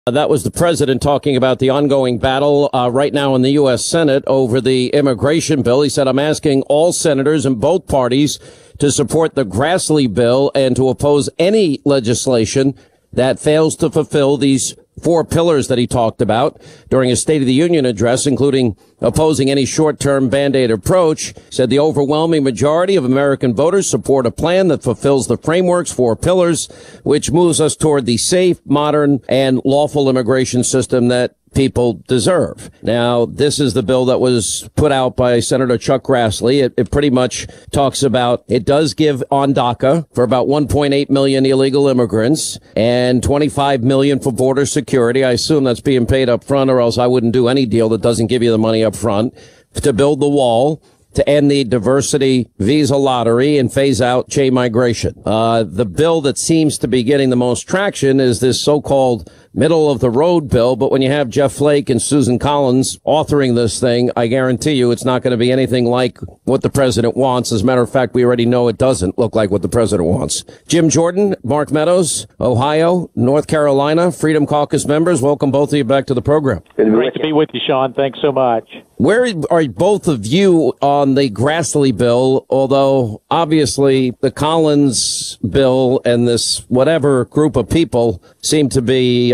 That was the president talking about the ongoing battle right now in the U.S. Senate over the immigration bill. He said, I'm asking all senators in both parties to support the Grassley bill and to oppose any legislation that fails to fulfill these four pillars that he talked about during his State of the Union address, including opposing any short-term Band-Aid approach. Said the overwhelming majority of American voters support a plan that fulfills the framework's four pillars, which moves us toward the safe, modern, and lawful immigration system that people deserve. Now, this is the bill that was put out by Senator Chuck Grassley. It pretty much talks about, it does give on DACA for about 1.8 million illegal immigrants and 25 million for border security. I assume that's being paid up front, or else I wouldn't do any deal that doesn't give you the money up front. To build the wall, to end the diversity visa lottery and phase out chain migration. The bill that seems to be getting the most traction is this so-called middle of the road bill. But when you have Jeff Flake and Susan Collins authoring this thing, I guarantee you it's not going to be anything like what the president wants. As a matter of fact, we already know it doesn't look like what the president wants. Jim Jordan, Mark Meadows, Ohio, North Carolina, Freedom Caucus members, welcome both of you back to the program. Great to be with you, Sean. Thanks so much. Where are both of you on the Grassley bill, although obviously the Collins bill and this whatever group of people seem to be,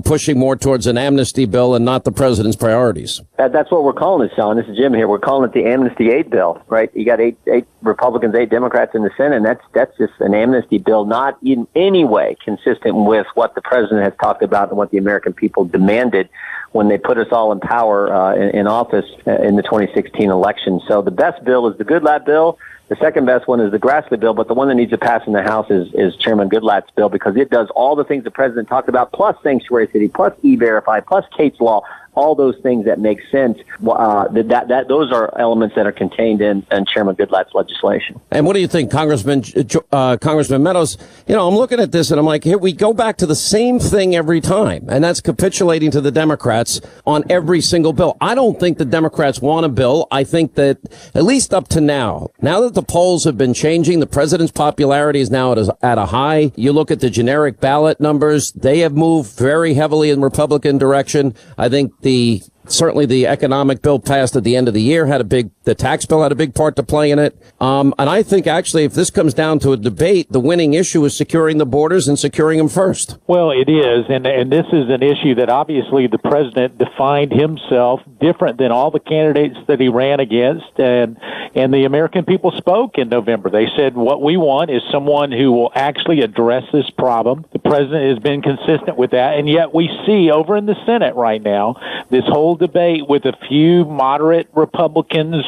pushing more towards an amnesty bill and not the president's priorities? That's what we're calling it, Sean. This is Jim here. We're calling it the Amnesty 8 bill, right? You got eight Republicans, 8 Democrats in the Senate, and that's just an amnesty bill, not in any way consistent with what the president has talked about and what the American people demanded when they put us all in power in office in the 2016 election. So the best bill is the Goodlatte bill. The second best one is the Grassley bill, but the one that needs to pass in the House is Chairman Goodlatte's bill, because it does all the things the president talked about, plus sanctuary city, plus E-Verify, plus Kate's Law, all those things that make sense. Those are elements that are contained in Chairman Goodlatte's legislation. And what do you think, Congressman Meadows? I'm looking at this and I'm like, here we go back to the same thing every time, and that's capitulating to the Democrats on every single bill. I don't think the Democrats want a bill. I think that at least up to now that the polls have been changing, the president's popularity is now at a high. You look at the generic ballot numbers, they have moved very heavily in Republican direction. I think certainly the economic bill passed at the end of the year the tax bill had a big part to play in it. And I think actually if this comes down to a debate, the winning issue is securing the borders and securing them first. Well, it is. And this is an issue that obviously the president defined himself different than all the candidates that he ran against. And the American people spoke in November. They said, what we want is someone who will actually address this problem. The president has been consistent with that. And yet we see over in the Senate right now this whole debate with a few moderate Republicans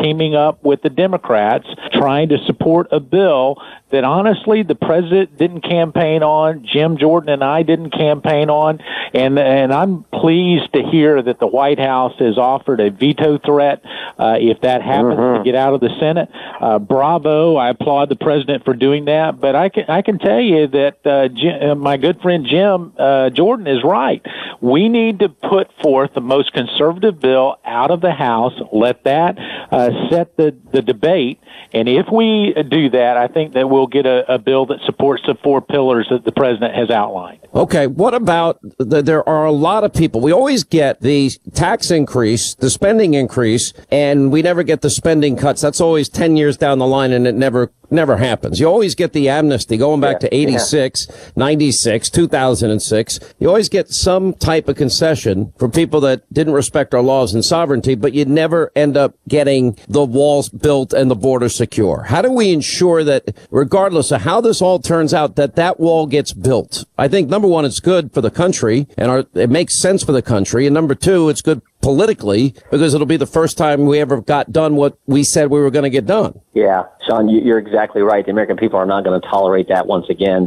teaming up with the Democrats, trying to support a bill that honestly the president didn't campaign on, Jim Jordan and I didn't campaign on, and I'm pleased to hear that the White House has offered a veto threat if that happens to get out of the Senate. Bravo! I applaud the president for doing that. But I can tell you that my good friend Jim Jordan is right. We need to put forth the most conservative bill out of the House. Let that set the debate. And if we do that, I think that we'll get a bill that supports the four pillars that the president has outlined. Okay, what about there are a lot of people. We always get the tax increase, the spending increase, and we never get the spending cuts. That's always 10 years down the line, and it never happens. You always get the amnesty going back to 86, 96, 2006. You always get some type of concession for people that didn't respect our laws and sovereignty, but you never end up getting the walls built and the border secure. How do we ensure that, regardless of how this all turns out, that wall gets built? I think, number one, it's good for the country, and it makes sense for the country. And number two, it's good politically, because it'll be the first time we ever got done what we said we were going to get done. Yeah, Sean, you're exactly right. The American people are not going to tolerate that once again.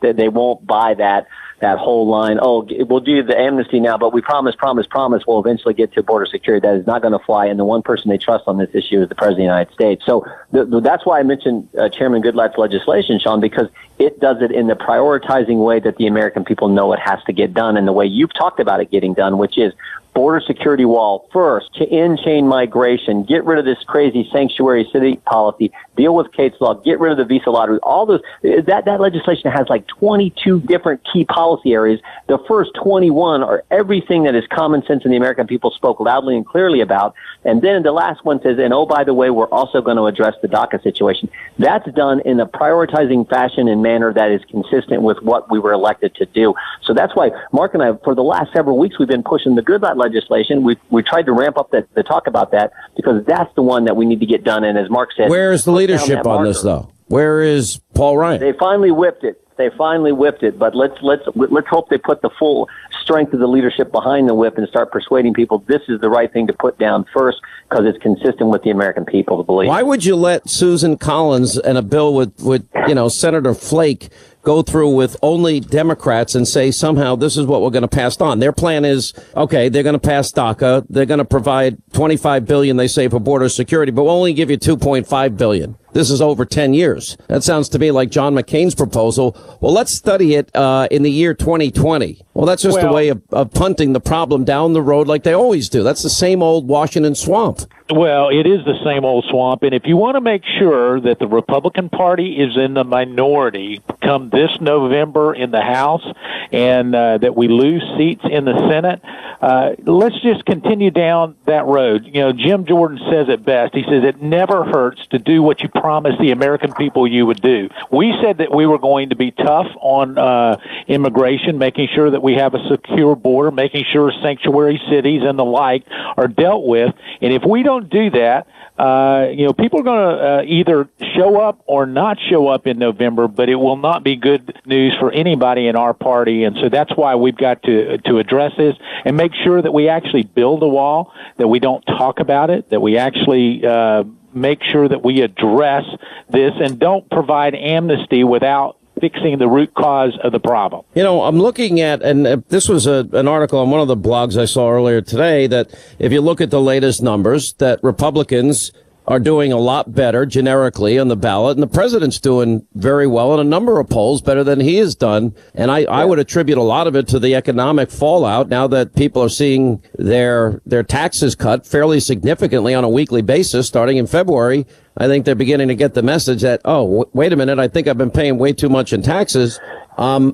They won't buy that whole line, we'll do the amnesty now, but we promise we'll eventually get to border security. That is not going to fly, and the one person they trust on this issue is the President of the United States. So that's why I mentioned Chairman Goodlatte's legislation, Sean, because it does it in the prioritizing way that the American people know it has to get done, and the way you've talked about it getting done, which is border security wall first, to end chain migration, get rid of this crazy sanctuary city policy, deal with Kate's law, get rid of the visa lottery, all those, that legislation has like 22 different key policy areas. The first 21 are everything that is common sense and the American people spoke loudly and clearly about. And then the last one says, and oh, by the way, we're also going to address the DACA situation. That's done in a prioritizing fashion and manner that is consistent with what we were elected to do. So that's why Mark and I, for the last several weeks, we've been pushing the Goodlatte legislation. We tried to ramp up the talk about that because that's the one that we need to get done. And as Mark said, where is the leadership on this, though? Where is Paul Ryan? They finally whipped it. But let's hope they put the full strength of the leadership behind the whip and start persuading people this is the right thing to put down first because it's consistent with the American people to believe. Why would you let Susan Collins and a bill with Senator Flake go through with only Democrats and say somehow this is what we're going to pass on? Their plan is, okay, they're going to pass DACA. They're going to provide $25 billion, they say, for border security, but we'll only give you $2.5 billion. This is over 10 years. That sounds to me like John McCain's proposal. Well, let's study it in the year 2020. Well, that's just a way of punting the problem down the road like they always do. That's the same old Washington swamp. Well, it is the same old swamp. And if you want to make sure that the Republican Party is in the minority come this November in the House and that we lose seats in the Senate, let's just continue down that road. You know, Jim Jordan says it best. He says it never hurts to do what you promised the American people you would do. We said that we were going to be tough on immigration, making sure that we have a secure border, making sure sanctuary cities and the like are dealt with. And if we don't do that, people are going to either show up or not show up in November, but it will not be good news for anybody in our party. And so that's why we've got to address this and make sure that we actually build a wall, that we don't talk about it, that we actually make sure that we address this and don't provide amnesty without fixing the root cause of the problem. You know, I'm looking at, and this was an article on one of the blogs I saw earlier today, that if you look at the latest numbers, that Republicans are doing a lot better generically on the ballot, and the president's doing very well in a number of polls, better than he has done. And I would attribute a lot of it to the economic fallout now that people are seeing their taxes cut fairly significantly on a weekly basis starting in February. I think they're beginning to get the message that, wait a minute, I think I've been paying way too much in taxes.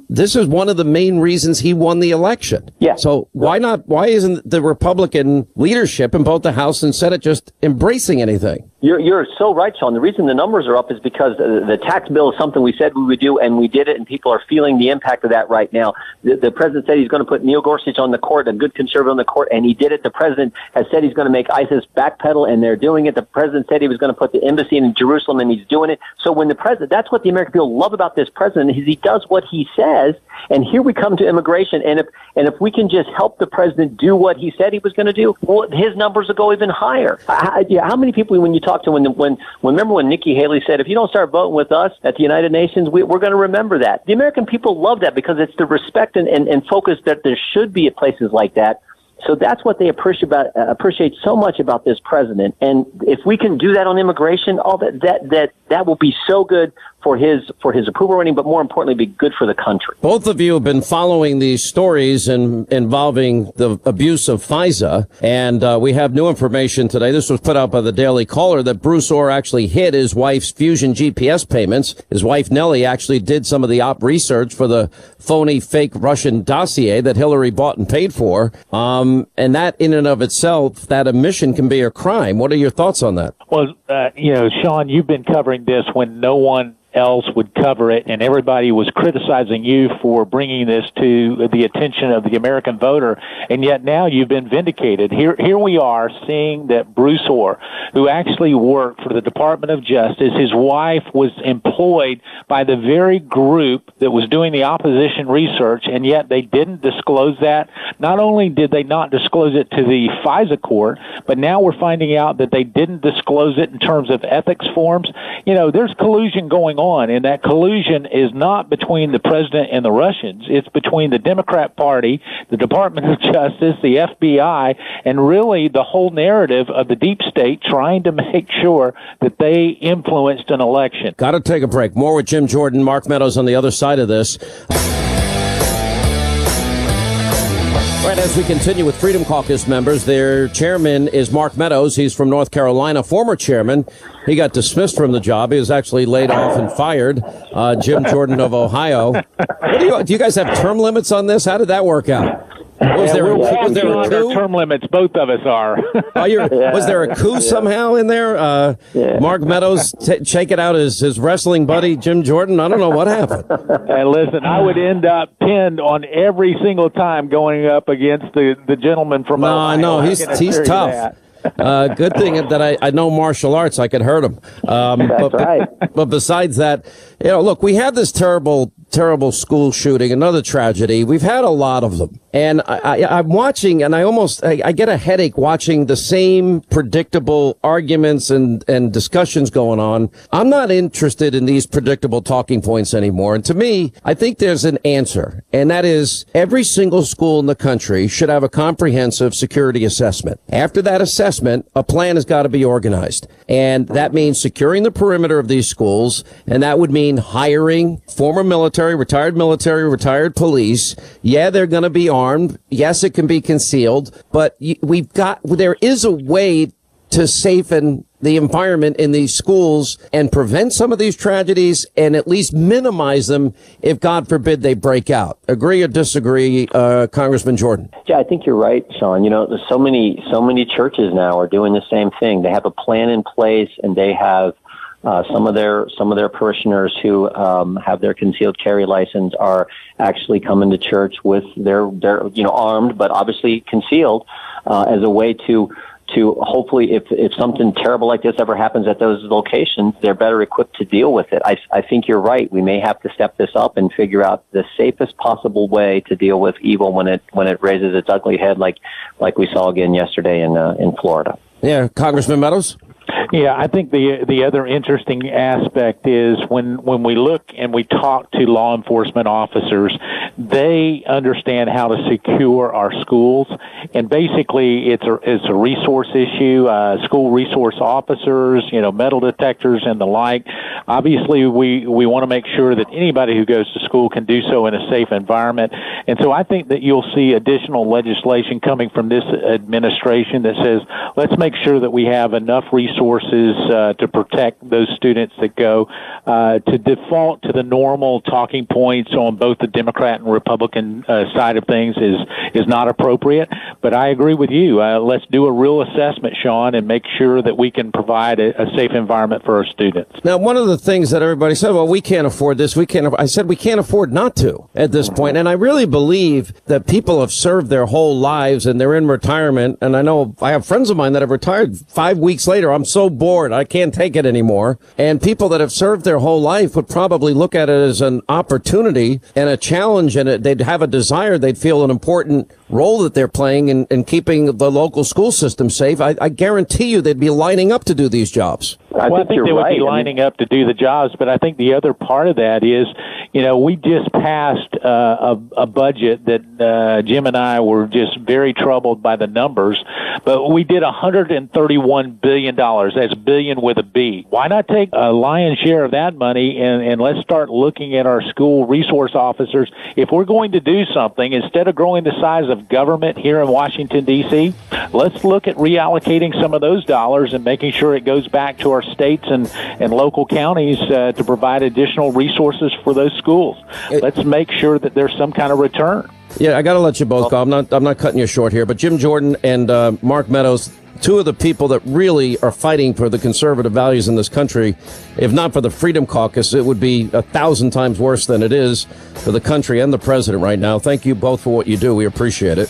This is one of the main reasons he won the election. Yeah. So why isn't the Republican leadership in both the House and Senate just embracing anything? You're so right, Sean. The reason the numbers are up is because the tax bill is something we said we would do, and we did it, and people are feeling the impact of that right now. The president said he's going to put Neil Gorsuch on the court, a good conservative on the court, and he did it. The president has said he's going to make ISIS backpedal, and they're doing it. The president said he was going to put the embassy in Jerusalem, and he's doing it. So when the president, that's what the American people love about this president, is he does what he says. And here we come to immigration, and if we can just help the president do what he said he was going to do, well, his numbers will go even higher. How many people, when you talk to remember when Nikki Haley said, if you don't start voting with us at the United Nations, we're going to remember that. The American people love that because it's the respect and focus that there should be at places like that. So that's what they appreciate so much about this president. And if we can do that on immigration, all that will be so good for his approval rating, but more importantly, be good for the country. Both of you have been following these stories involving the abuse of FISA, and we have new information today. This was put out by the Daily Caller that Bruce Orr actually hid his wife's Fusion GPS payments. His wife, Nellie, actually did some of the op research for the phony, fake Russian dossier that Hillary bought and paid for. And that in and of itself, that omission can be a crime. What are your thoughts on that? Well, Sean, you've been covering this when no one else would cover it, and everybody was criticizing you for bringing this to the attention of the American voter, and yet now you've been vindicated. Here we are seeing that Bruce Orr, who actually worked for the Department of Justice, his wife was employed by the very group that was doing the opposition research, and yet they didn't disclose that. Not only did they not disclose it to the FISA court, but now we're finding out that they didn't disclose it in terms of ethics forms. There's collusion going on, and that collusion is not between the president and the Russians. It's between the Democrat Party, the Department of Justice, the FBI, and really the whole narrative of the deep state trying to make sure that they influenced an election. Got to take a break. More with Jim Jordan, Mark Meadows on the other side of this. Right, as we continue with Freedom Caucus members, their chairman is Mark Meadows. He's from North Carolina, former chairman. He got dismissed from the job. He was actually laid off and fired. Jim Jordan of Ohio. Do you guys have term limits on this? How did that work out? Was there a coup? Term limits, both of us are. Was there a coup somehow in there? Mark Meadows shaking out his wrestling buddy, Jim Jordan? I don't know what happened. And listen, I would end up pinned on every single time going up against the gentleman from Ohio. No, he's tough. Good thing that I know martial arts. I could hurt him. That's right. But besides that, look, we had this terrible school shooting, another tragedy. We've had a lot of them. And I'm watching, and I get a headache watching the same predictable arguments and discussions going on. I'm not interested in these predictable talking points anymore. And to me, I think there's an answer. And that is every single school in the country should have a comprehensive security assessment. After that assessment, a plan has got to be organized. And that means securing the perimeter of these schools. And that would mean hiring former military, retired police. Yeah, they're going to be armed. Yes, it can be concealed, but there is a way to safeten the environment in these schools and prevent some of these tragedies and at least minimize them if, God forbid, they break out. Agree or disagree, Congressman Jordan? Yeah, I think you're right, Sean. There's so many churches now are doing the same thing. They have a plan in place, and they have some of their parishioners who have their concealed carry license are actually coming to church with their armed but obviously concealed as a way to hopefully if something terrible like this ever happens at those locations, they're better equipped to deal with it. I think you're right. We may have to step this up and figure out the safest possible way to deal with evil when it raises its ugly head, like we saw again yesterday in Florida. Yeah, Congressman Meadows. Yeah, I think the other interesting aspect is when we look and we talk to law enforcement officers, they understand how to secure our schools, and basically it's a resource issue. School resource officers, metal detectors and the like. Obviously, we want to make sure that anybody who goes to school can do so in a safe environment, and so I think that you'll see additional legislation coming from this administration that says let's make sure that we have enough resources to protect those students that go. To default to the normal talking points on both the Democrat and Republican side of things is not appropriate. But I agree with you. Let's do a real assessment, Sean, and make sure that we can provide a safe environment for our students. Now, one of the things that everybody said, well, we can't afford this. I said we can't afford not to at this point. And I really believe that people have served their whole lives and they're in retirement. And I know I have friends of mine that have retired 5 weeks later. I'm so bored. I can't take it anymore. And people that have served their whole life would probably look at it as an opportunity and a challenge, and they'd have a desire. They'd feel an important role that they're playing in keeping the local school system safe. I guarantee you they'd be lining up to do these jobs. I think they would be lining up to do the jobs, but I think the other part of that is, we just passed a budget that Jim and I were just very troubled by the numbers, but we did $131 billion. That's billion with a B. Why not take a lion's share of that money and let's start looking at our school resource officers? If we're going to do something, instead of growing the size of government here in Washington, D.C., let's look at reallocating some of those dollars and making sure it goes back to our states and local counties to provide additional resources for those schools. Let's make sure that there's some kind of return. Yeah, I got to let you both go. I'm not cutting you short here, but Jim Jordan and Mark Meadows, two of the people that really are fighting for the conservative values in this country. If not for the Freedom Caucus, it would be 1,000 times worse than it is for the country and the president right now. Thank you both for what you do. We appreciate it.